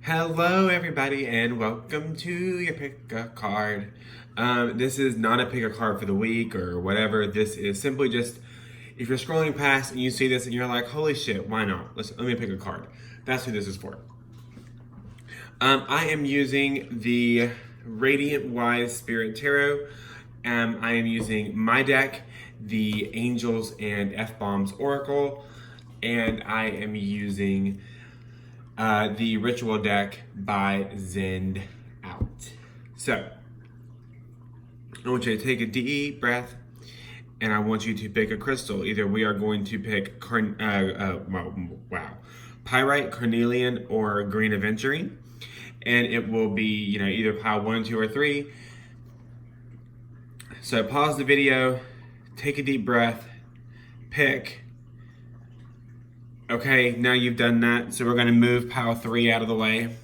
Hello, everybody, and welcome to your pick a card. This is not a pick a card for the week or whatever. This is simply just if you're scrolling past and you see this and you're like, "Holy shit, why not? Let me pick a card." That's who this is for. I am using the Radiant Wise Spirit Tarot. I am using my deck, the Angels and F Bombs Oracle, and I am using the Ritual deck by Zend Out. So, I want you to take a deep breath and I want you to pick a crystal. Either we are going to pick Pyrite, Carnelian, or Green Aventurine. And it will be, either pile 1, 2, or 3. So pause the video, take a deep breath, pick. Okay, now you've done that. So we're gonna move pile 3 out of the way.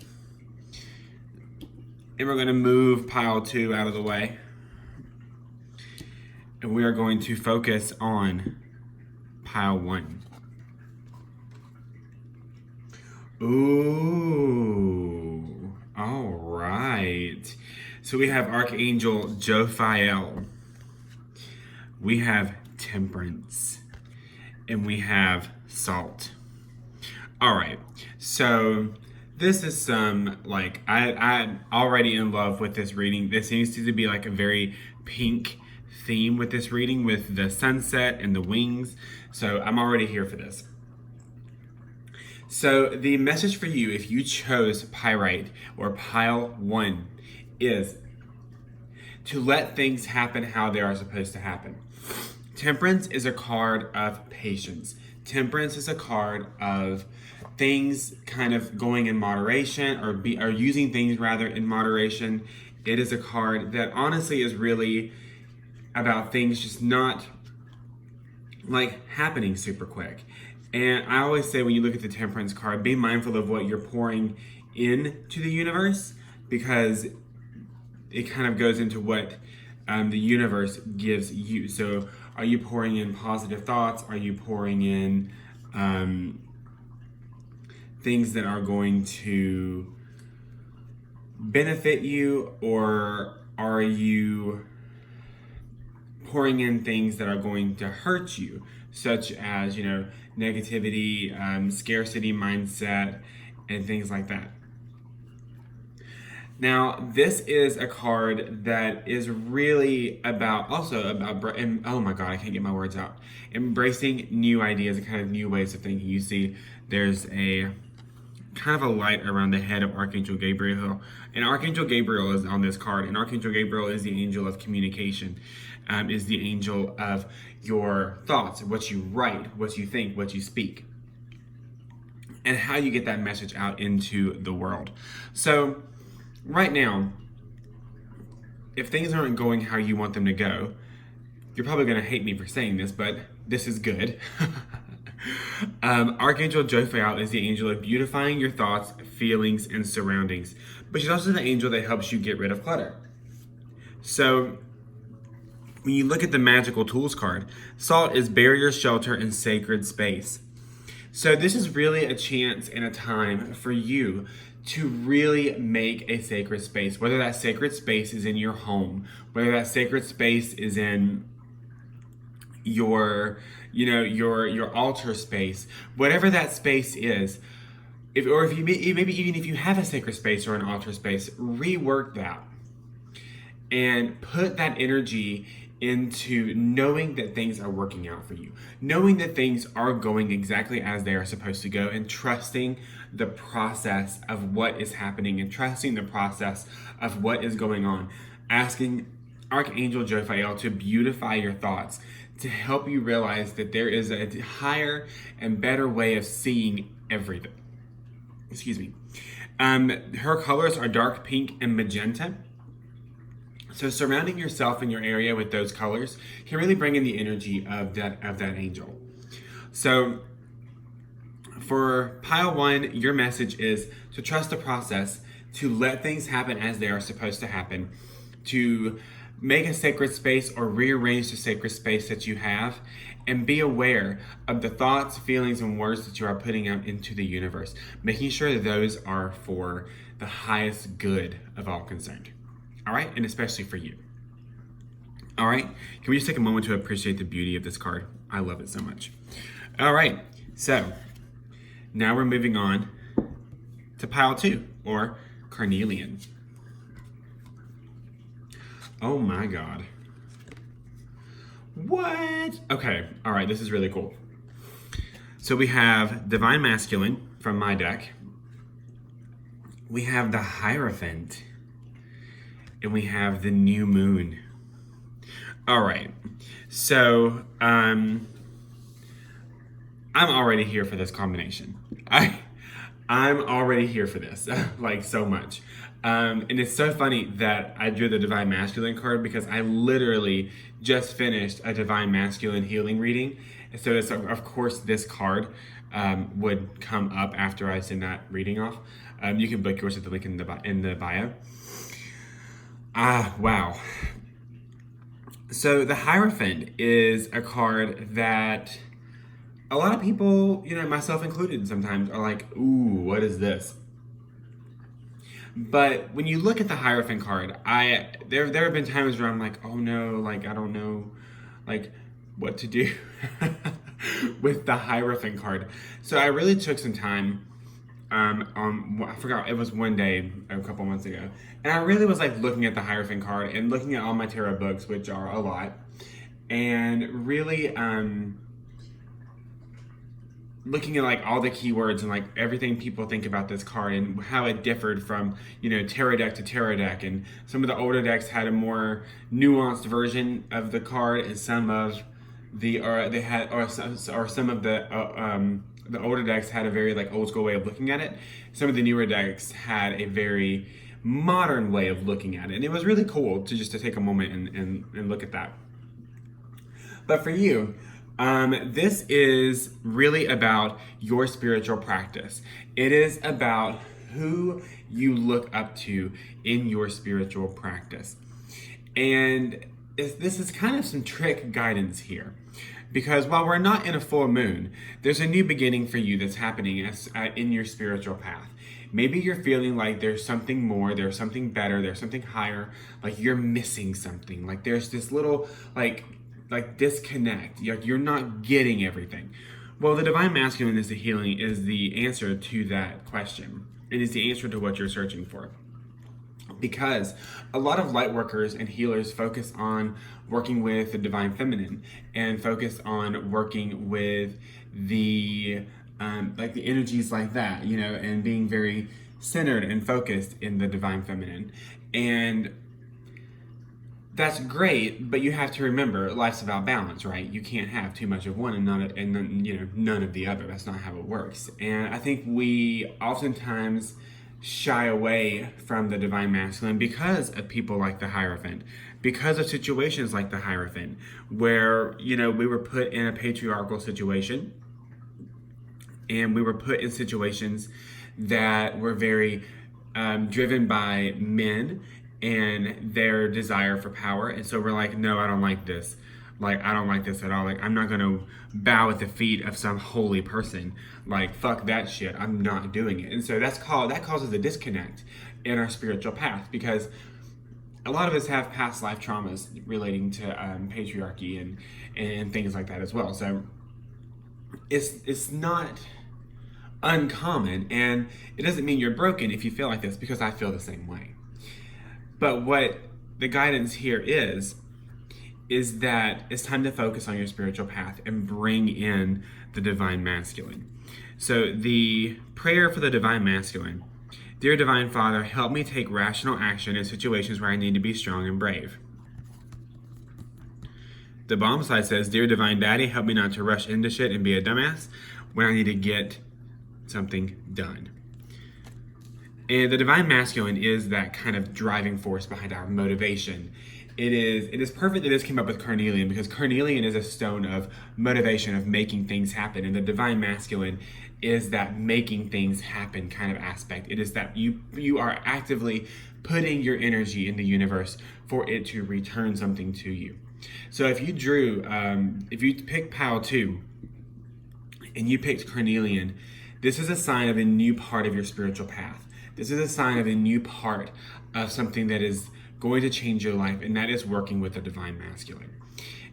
And we're gonna move pile 2 out of the way. And we are going to focus on pile 1. Ooh, all right. So we have Archangel Jophiel. We have Temperance. And we have Salt. All right, so this is some, I'm already in love with this reading. This seems to be like a very pink theme with this reading, with the sunset and the wings. So I'm already here for this. So the message for you, if you chose Pyrite or pile 1, is to let things happen how they are supposed to happen. Temperance is a card of patience. Temperance is a card of things kind of going in moderation, or using things rather in moderation. It is a card that honestly is really about things just not like happening super quick. And I always say when you look at the Temperance card, be mindful of what you're pouring into the universe, because it kind of goes into what the universe gives you. So are you pouring in positive thoughts? Are you pouring in things that are going to benefit you? Or are you pouring in things that are going to hurt you, such as, negativity, scarcity mindset, and things like that? Now, this is a card that is really about, and oh my God, I can't get my words out. Embracing new ideas and kind of new ways of thinking. You see, there's a kind of a light around the head of Archangel Gabriel. And Archangel Gabriel is on this card. And Archangel Gabriel is the angel of communication, is the angel of your thoughts, what you write, what you think, what you speak, and how you get that message out into the world. So, right now, if things aren't going how you want them to go, you're probably going to hate me for saying this, but this is good. Archangel Jophiel is the angel of beautifying your thoughts, feelings, and surroundings. But she's also the angel that helps you get rid of clutter. So, when you look at the Magical Tools card, Salt is barrier, shelter, and sacred space. So this is really a chance and a time for you to really make a sacred space, whether that sacred space is in your home, whether that sacred space is in your altar space, whatever that space is. Maybe even if you have a sacred space or an altar space, rework that and put that energy into knowing that things are working out for you, knowing that things are going exactly as they are supposed to go, and trusting the process of what is happening, and trusting the process of what is going on. Asking Archangel Jophiel to beautify your thoughts, to help you realize that there is a higher and better way of seeing everything. Excuse me. Her colors are dark pink and magenta. So surrounding yourself in your area with those colors can really bring in the energy of that angel. So for pile 1, your message is to trust the process, to let things happen as they are supposed to happen, to make a sacred space or rearrange the sacred space that you have, and be aware of the thoughts, feelings, and words that you are putting out into the universe, making sure that those are for the highest good of all concerned. All right, and especially for you. All right, can we just take a moment to appreciate the beauty of this card? I love it so much. All right, so now we're moving on to pile 2, or Carnelian. Oh my God. What? Okay, all right, this is really cool. So we have Divine Masculine from my deck. We have the Hierophant. And we have the New Moon. All right, so I'm already here for this combination. I'm already here for this, like so much. And it's so funny that I drew the Divine Masculine card because I literally just finished a Divine Masculine healing reading. So it's, of course this card would come up after I send that reading off. You can book yours at the link in the bio. Wow. So the Hierophant is a card that a lot of people, myself included sometimes, are like, ooh, what is this? But when you look at the Hierophant card, there have been times where I'm like, oh no, like I don't know, like what to do with the Hierophant card. So I really took some time. I forgot, it was one day a couple months ago, and I really was like looking at the Hierophant card and looking at all my tarot books, which are a lot, and really looking at like all the keywords and like everything people think about this card and how it differed from tarot deck to tarot deck, and some of the older decks had a more nuanced version of the card, and some of the some of the older decks had a very like old school way of looking at it. Some of the newer decks had a very modern way of looking at it, and it was really cool to take a moment and look at that. But for you, this is really about your spiritual practice. It is about who you look up to in your spiritual practice. And this is kind of some trick guidance here. Because while we're not in a full moon, there's a new beginning for you that's happening in your spiritual path. Maybe you're feeling like there's something more, there's something better, there's something higher, like you're missing something. Like there's this little like disconnect. You're not getting everything. Well, the Divine Masculine is the answer to that question. It is the answer to what you're searching for. Because a lot of light workers and healers focus on working with the Divine Feminine and focus on working with the the energies like that, and being very centered and focused in the Divine Feminine. And that's great, but you have to remember life's about balance, right? You can't have too much of one and none of the other. That's not how it works. And I think we oftentimes shy away from the Divine Masculine because of people like the Hierophant, because of situations like the Hierophant, where we were put in a patriarchal situation, and we were put in situations that were very driven by men and their desire for power. And so we're like, no, I don't like this. Like, I don't like this at all. Like, I'm not going to bow at the feet of some holy person. Like, fuck that shit. I'm not doing it. And so that causes a disconnect in our spiritual path, because a lot of us have past life traumas relating to patriarchy and things like that as well. So it's not uncommon, and it doesn't mean you're broken if you feel like this, because I feel the same way. But what the guidance here is that it's time to focus on your spiritual path and bring in the Divine Masculine. So the prayer for the Divine Masculine: Dear Divine Father, help me take rational action in situations where I need to be strong and brave. The bomb side says, Dear Divine Daddy, help me not to rush into shit and be a dumbass when I need to get something done. And the Divine Masculine is that kind of driving force behind our motivation. It is perfect that this came up with Carnelian, because Carnelian is a stone of motivation, of making things happen. And the Divine Masculine is that making things happen kind of aspect. It is that you are actively putting your energy in the universe for it to return something to you. So if you pick pile 2 and you picked carnelian, this is a sign of a new part of your spiritual path. This is a sign of a new part of something that is going to change your life, and that is working with the divine masculine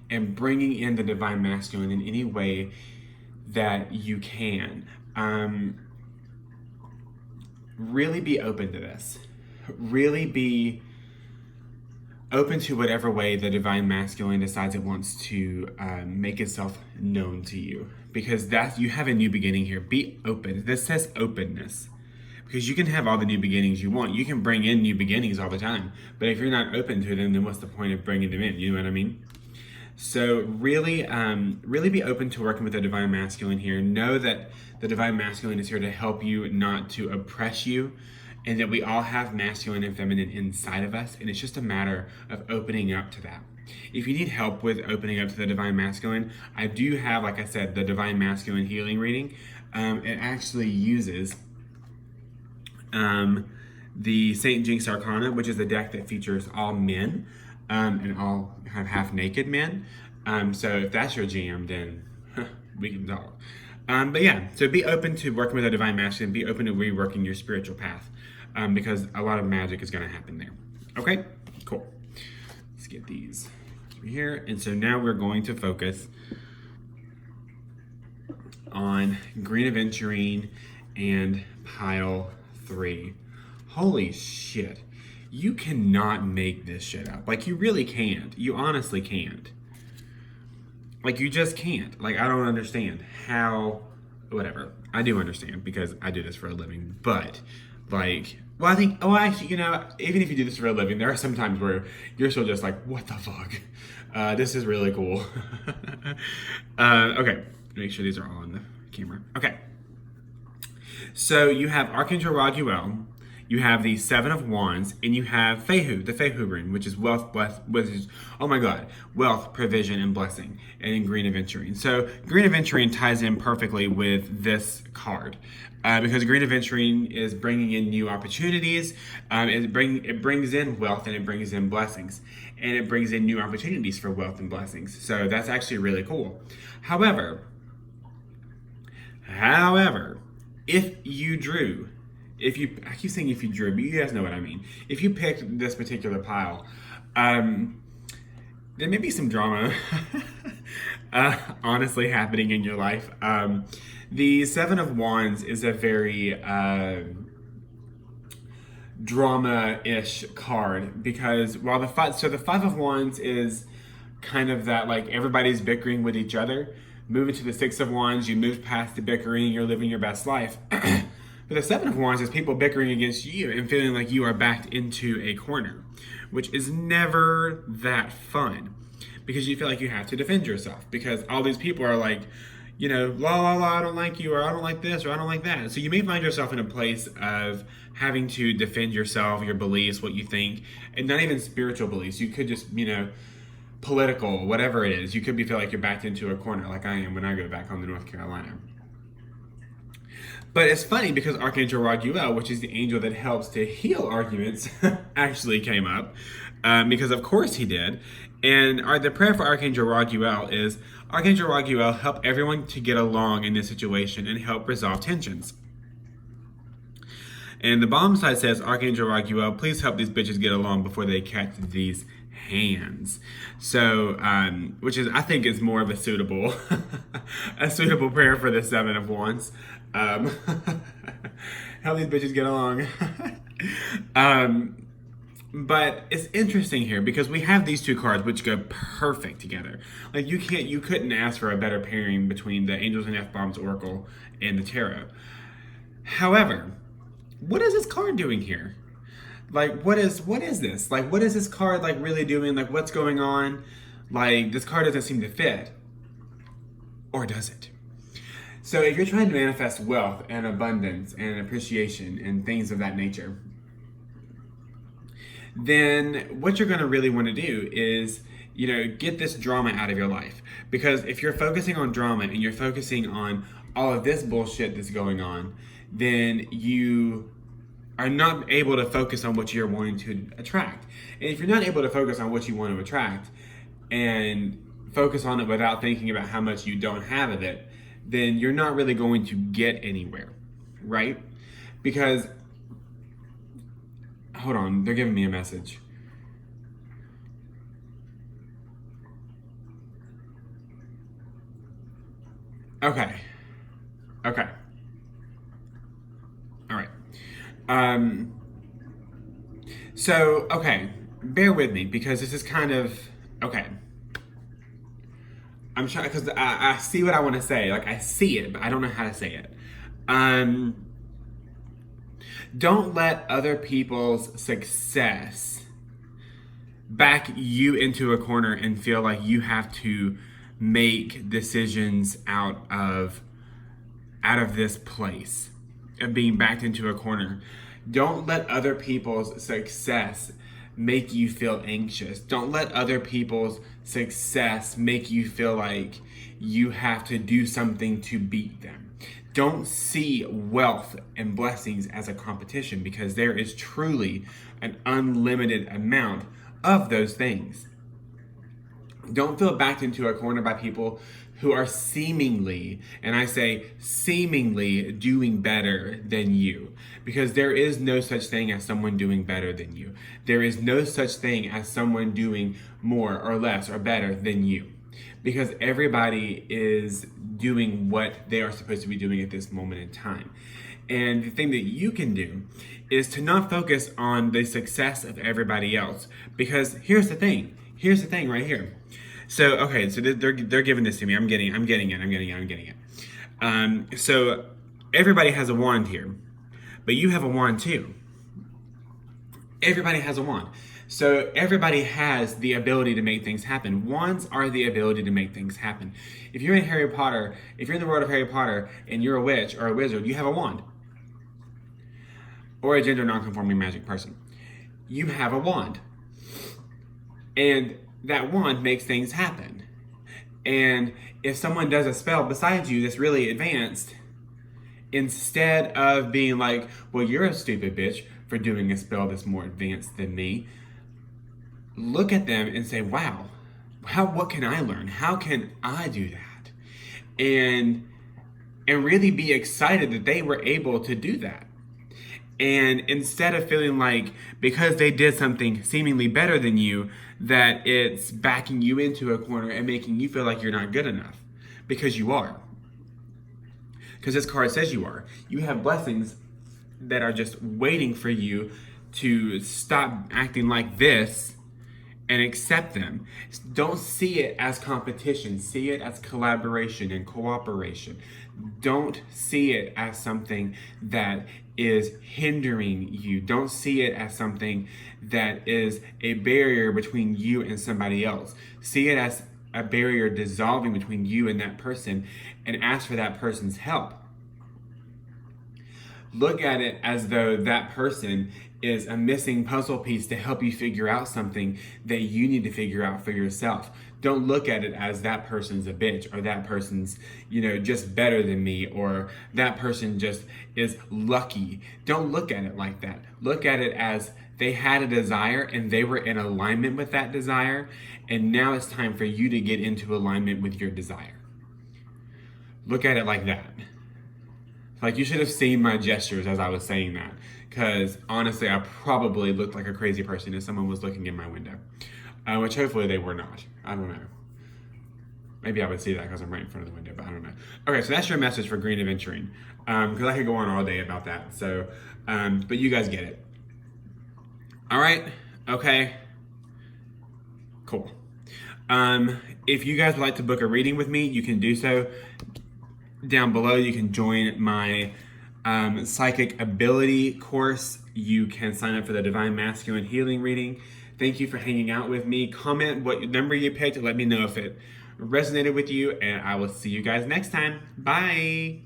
and bringing in the divine masculine in any way that you can. Really be open to this. Really be open to whatever way the divine masculine decides it wants to make itself known to you, because you have a new beginning here. Be open. This says openness, because you can have all the new beginnings you want. You can bring in new beginnings all the time, but if you're not open to them, then what's the point of bringing them in? You know what I mean? So really be open to working with the divine masculine here. Know that the divine masculine is here to help you, not to oppress you, and that we all have masculine and feminine inside of us, and it's just a matter of opening up to that. If you need help with opening up to the divine masculine, I do have, like I said, the divine masculine healing reading. It actually uses the Saint Jinx Arcana, which is a deck that features all men and all kind of half naked men. So if that's your jam, then we can talk. But yeah, so be open to working with a divine masculine. Be open to reworking your spiritual path, because a lot of magic is going to happen there. Okay, cool. Let's get these over here. And so now we're going to focus on green aventurine and pile 3. Holy shit. You cannot make this shit up. Like, you really can't. You honestly can't. Like, you just can't. Like, I don't understand how, whatever. I do understand because I do this for a living. But, like, well, I think, actually, you know, even if you do this for a living, there are some times where you're still just like, what the fuck? This is really cool. Okay. Make sure these are all on the camera. Okay. So you have Archangel Raguel, you have the Seven of Wands, and you have Fehu, the Fehu rune, which is wealth, wealth, provision, and blessing, and in green aventurine. So green aventurine ties in perfectly with this card. Because green aventurine is bringing in new opportunities, it brings in wealth and it brings in blessings, and it brings in new opportunities for wealth and blessings. So that's actually really cool. However, I keep saying if you drew, but you guys know what I mean. If you picked this particular pile, there may be some drama honestly happening in your life. The Seven of Wands is a very drama-ish card, because while the Five of Wands is kind of that, like, everybody's bickering with each other. Moving to the Six of Wands, you move past the bickering, you're living your best life. But the Seven of Wands is people bickering against you and feeling like you are backed into a corner, which is never that fun, because you feel like you have to defend yourself, because all these people are like, you know, la la la, I don't like you, or I don't like this, or I don't like that. So you may find yourself in a place of having to defend yourself, your beliefs, what you think, and not even spiritual beliefs. You could just, you know, political, whatever it is. You could feel like you're backed into a corner, like I am when I go back home to North Carolina. But it's funny because Archangel Raguel, which is the angel that helps to heal arguments, actually came up, because of course he did. And the prayer for Archangel Raguel is, Archangel Raguel, help everyone to get along in this situation and help resolve tensions. And the bottom side says, Archangel Raguel, please help these bitches get along before they catch these hands. So, which is, I think, is more of a suitable prayer for the Seven of Wands. Help these bitches get along. But it's interesting here because we have these two cards which go perfect together. Like, you couldn't ask for a better pairing between the Angels and F-Bombs Oracle and the Tarot. However, what is this card doing here? Like, what is this? Like, what is this card, like, really doing? Like, what's going on? Like, this card doesn't seem to fit. Or does it? So if you're trying to manifest wealth and abundance and appreciation and things of that nature, then what you're going to really want to do is, you know, get this drama out of your life. Because if you're focusing on drama and you're focusing on all of this bullshit that's going on, then you are not able to focus on what you're wanting to attract. And if you're not able to focus on what you want to attract, and focus on it without thinking about how much you don't have of it, then you're not really going to get anywhere, right? Because, hold on, they're giving me a message. Okay. Okay. All right. Um, so, okay, bear with me because this is kind of, okay. I'm trying, because I see what I want to say. Like, I see it, but I don't know how to say it. Um, don't let other people's success back you into a corner and feel like you have to make decisions out of this place of being backed into a corner. Don't let other people's success make you feel anxious. Don't let other people's success make you feel like you have to do something to beat them. Don't see wealth and blessings as a competition because there is truly an unlimited amount of those things. Don't feel backed into a corner by people who are seemingly, and I say seemingly, doing better than you. Because there is no such thing as someone doing better than you. There is no such thing as someone doing more or less or better than you. Because everybody is doing what they are supposed to be doing at this moment in time. And the thing that you can do is to not focus on the success of everybody else. Because here's the thing. Here's the thing right here. So okay, so they're giving this to me. I'm getting it. So everybody has a wand here, but you have a wand too. Everybody has a wand. So everybody has the ability to make things happen. Wands are the ability to make things happen. If you're in Harry Potter, if you're in the world of Harry Potter and you're a witch or a wizard, you have a wand. Or a gender non-conforming magic person. You have a wand. And that wand makes things happen. And if someone does a spell beside you that's really advanced, instead of being like, well, you're a stupid bitch for doing a spell that's more advanced than me, look at them and say, wow, what can I learn? How can I do that? And really be excited that they were able to do that. And instead of feeling like because they did something seemingly better than you, that it's backing you into a corner and making you feel like you're not good enough. Because you are. Because this card says you are. You have blessings that are just waiting for you to stop acting like this and accept them. Don't see it as competition. See it as collaboration and cooperation. Don't see it as something that is hindering you. Don't see it as something that is a barrier between you and somebody else. See it as a barrier dissolving between you and that person, and ask for that person's help. Look at it as though that person is a missing puzzle piece to help you figure out something that you need to figure out for yourself. Don't look at it as that person's a bitch, or that person's, just better than me, or that person just is lucky. Don't look at it like that. Look at it as they had a desire and they were in alignment with that desire, and now it's time for you to get into alignment with your desire. Look at it like that. Like, you should have seen my gestures as I was saying that, because honestly, I probably looked like a crazy person if someone was looking in my window, which hopefully they were not. I don't know. Maybe I would see that because I'm right in front of the window, but I don't know. Okay, so that's your message for Green Adventuring, because I could go on all day about that. So, but you guys get it. All right. Okay. Cool. If you guys would like to book a reading with me, you can do so. Down below, you can join my psychic ability course. You can sign up for the Divine Masculine Healing reading. Thank you for hanging out with me. Comment what number you picked. Let me know if it resonated with you, and I will see you guys next time. Bye.